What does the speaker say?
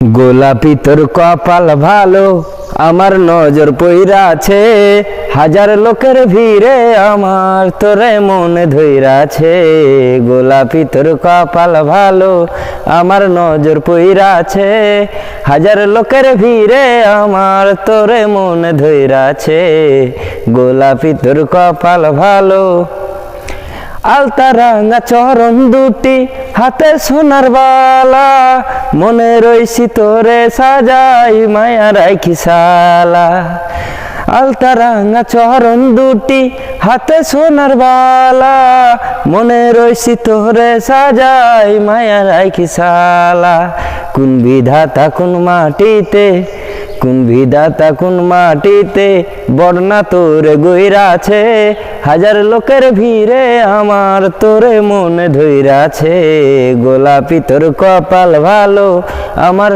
গোলাপি তোর কপাল ভালো, আমার নজর পইরাছে। হাজার লোকের ভিড়ে আমার তোরে মনে ধইরাছে। গোলাপি তোর কপাল ভালো, আমার নজর পইরাছে। হাজার লোকের ভিড়ে আমার তোরে মনে ধইরাছে। গোলাপি তোর কপাল ভালো। আলতা রাঙা চরণ দুটি, হাতে সোনার বালা, মনে রইছি তোরে সাজাই মায়া রাখি সালা। আলতা রাঙা চরণ দুটি, হাতে সোনার বালা, মনে রইছি তোরে সাজাই মায়া রাখি সালা। কোন বিধাতা কোন মাটিতে, কোন বিধাতা কোন মাটিতে বর্ণা তোরে গইরাছে। হাজার লোকের ভিড়ে আমার তোরে মনে ধইরাছে। গোলাপি তোর কপাল ভালো, আমার